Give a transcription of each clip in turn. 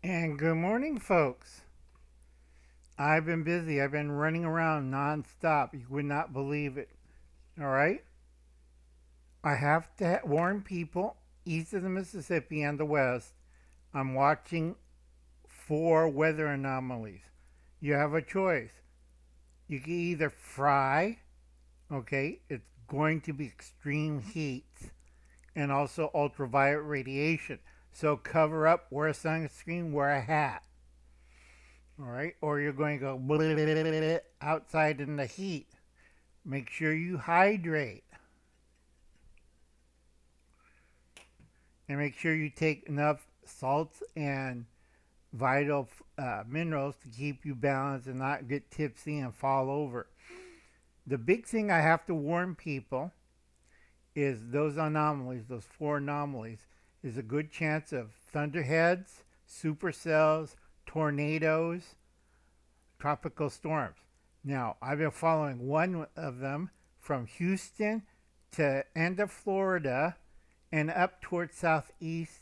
And good morning, folks. I've been busy. I've been running around nonstop. You would not believe it. All right? I have to warn people east of the Mississippi and the west. I'm watching for weather anomalies. You have a choice. You can either fry, okay? It's going to be extreme heat and also ultraviolet radiation. So cover up, wear a sunscreen, wear a hat. All right, or you're going to go outside in the heat. Make sure you hydrate and make sure you take enough salts and vital minerals to keep you balanced and not get tipsy and fall over. The big thing I have to warn people is those anomalies, those four anomalies, is a good chance of thunderheads, supercells, tornadoes, tropical storms. Now, I've been following one of them from Houston to end of Florida and up towards southeast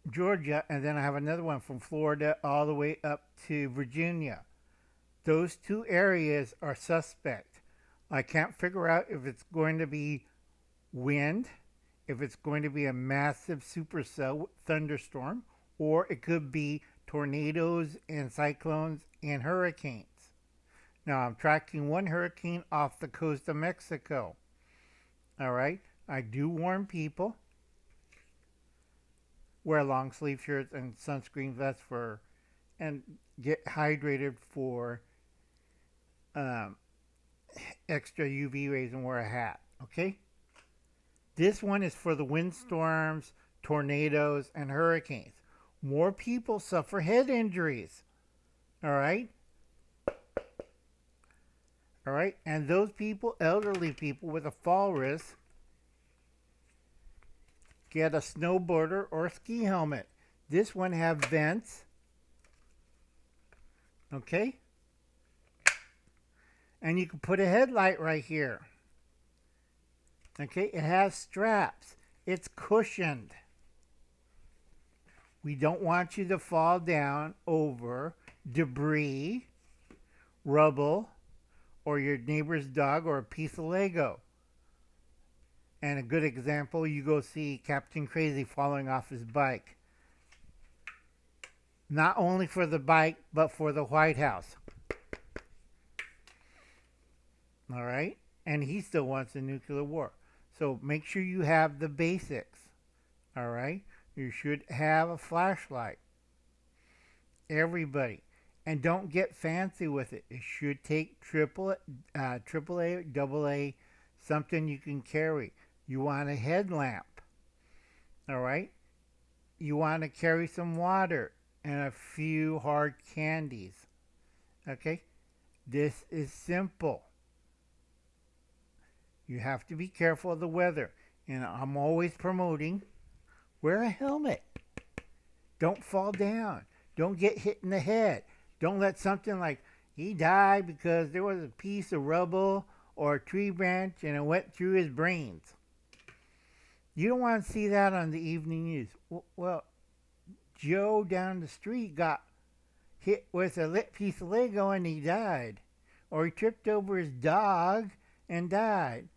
Georgia, and then I have another one from Florida all the way up to Virginia. Those two areas are suspect. I can't figure out if it's going to be wind, if it's going to be a massive supercell thunderstorm, or it could be tornadoes and cyclones and hurricanes. Now I'm tracking one hurricane off the coast of Mexico. All right. I do warn people wear long sleeve shirts and sunscreen vests for and get hydrated for um, extra UV rays and wear a hat. Okay. This one is for the windstorms, tornadoes, and hurricanes. More people suffer head injuries. All right. All right. And those people, elderly people with a fall risk, get a snowboarder or a ski helmet. This one have vents. Okay. And you can put a headlight right here. Okay. It has straps. It's cushioned. We don't want you to fall down over debris, rubble, or your neighbor's dog or a piece of Lego. And a good example, you go see Captain Crazy falling off his bike. Not only for the bike, but for the White House. All right? And he still wants a nuclear war. So make sure you have the basics. All right? You should have a flashlight. Everybody. And don't get fancy with it. It should take AAA, double A, something you can carry. You want a headlamp. All right? You want to carry some water and a few hard candies. Okay? This is simple. You have to be careful of the weather. And I'm always promoting wear a helmet. Don't fall down. Don't get hit in the head. Don't let something like he died because there was a piece of rubble or a tree branch and it went through his brains. You don't want to see that on the evening news. Well, Joe down the street got hit with a lit piece of Lego and he died. Or he tripped over his dog and died.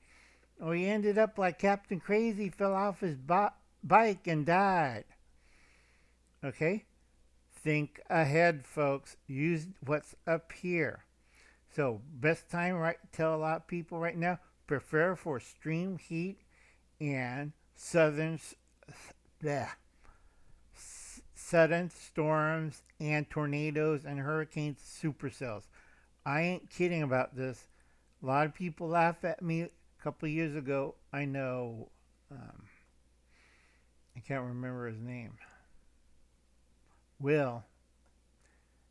Or he ended up like Captain Crazy, fell off his bike and died. Okay? Think ahead, folks. Use what's up here. So, best time, right? Tell a lot of people right now, prepare for extreme heat and sudden storms and tornadoes and hurricanes, supercells. I ain't kidding about this. A lot of people laugh at me. A couple of years ago, I know, I can't remember his name. Will.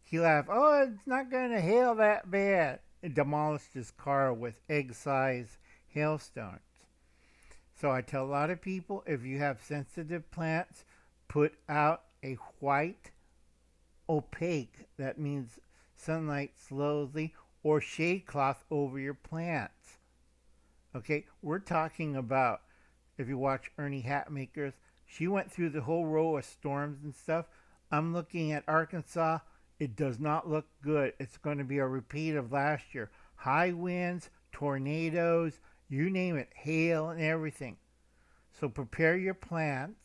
He laughed, oh, it's not going to hail that bad. It demolished his car with egg-sized hailstones. So I tell a lot of people, if you have sensitive plants, put out a white opaque, that means sunlight slowly, or shade cloth over your plants. Okay, we're talking about, if you watch Ernie Hatmaker's, she went through the whole row of storms and stuff. I'm looking at Arkansas. It does not look good. It's going to be a repeat of last year. High winds, tornadoes, you name it, hail and everything. So prepare your plants,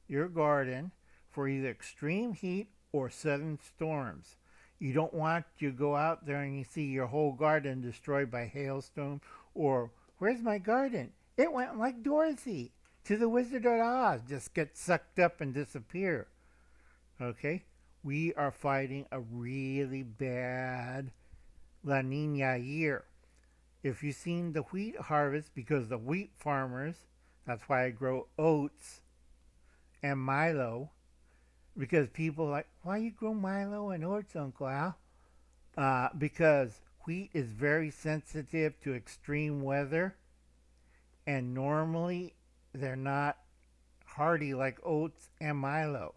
your garden, for either extreme heat or sudden storms. You don't want to go out there and you see your whole garden destroyed by hailstorm, or where's my garden? It went like Dorothy to the Wizard of Oz, just get sucked up and disappear. Okay? We are fighting a really bad La Nina year. If you've seen the wheat harvest, because the wheat farmers, that's why I grow oats and Milo, because people are like, why you grow Milo and oats, Uncle Al? Because wheat is very sensitive to extreme weather, and normally they're not hardy like oats and Milo.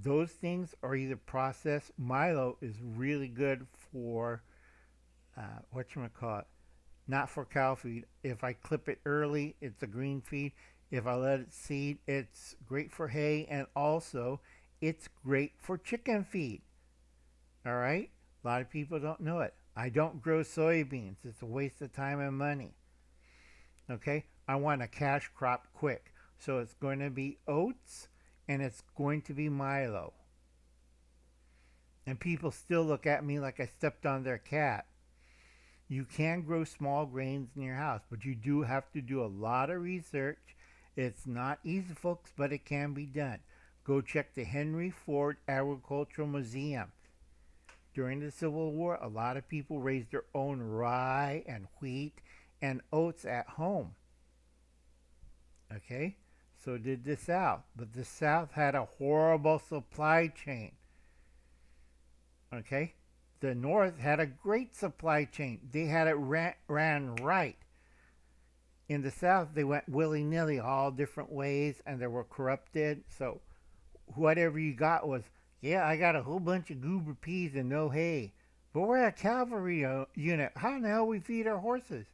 Those things are either processed. Milo is really good for whatchamacallit, not for cow feed. If I clip it early, it's a green feed. If I let it seed, it's great for hay, and also it's great for chicken feed. All right? A lot of people don't know it. I don't grow soybeans. It's a waste of time and money. Okay? I want a cash crop quick. So it's going to be oats and it's going to be Milo. And people still look at me like I stepped on their cat. You can grow small grains in your house, but you do have to do a lot of research. It's not easy, folks, but it can be done. Go check the Henry Ford Agricultural Museum. During the Civil War, a lot of people raised their own rye and wheat and oats at home. Okay? So did the South. But the South had a horrible supply chain. Okay? The North had a great supply chain. They had it ran right. In the South, they went willy-nilly all different ways, and they were corrupted. So whatever you got was, yeah, I got a whole bunch of goober peas and no hay. But we're a cavalry unit. How in the hell we feed our horses?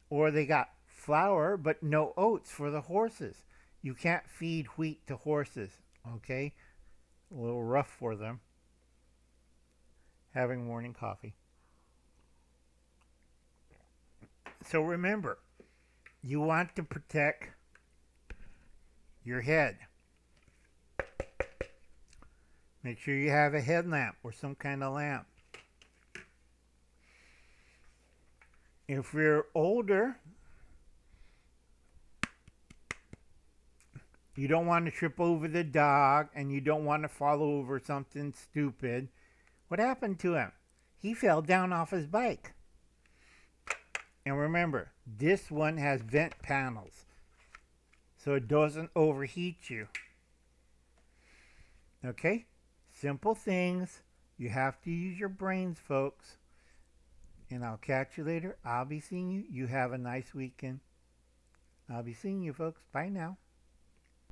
Or they got flour, but no oats for the horses. You can't feed wheat to horses, okay? A little rough for them. Having morning coffee. So remember, you want to protect your head. Make sure you have a headlamp or some kind of lamp. If you're older, you don't want to trip over the dog and you don't want to fall over something stupid. What happened to him? He fell down off his bike. And remember, this one has vent panels, so it doesn't overheat you. Okay? Simple things. You have to use your brains, folks. And I'll catch you later. I'll be seeing you. You have a nice weekend. I'll be seeing you, folks. Bye now.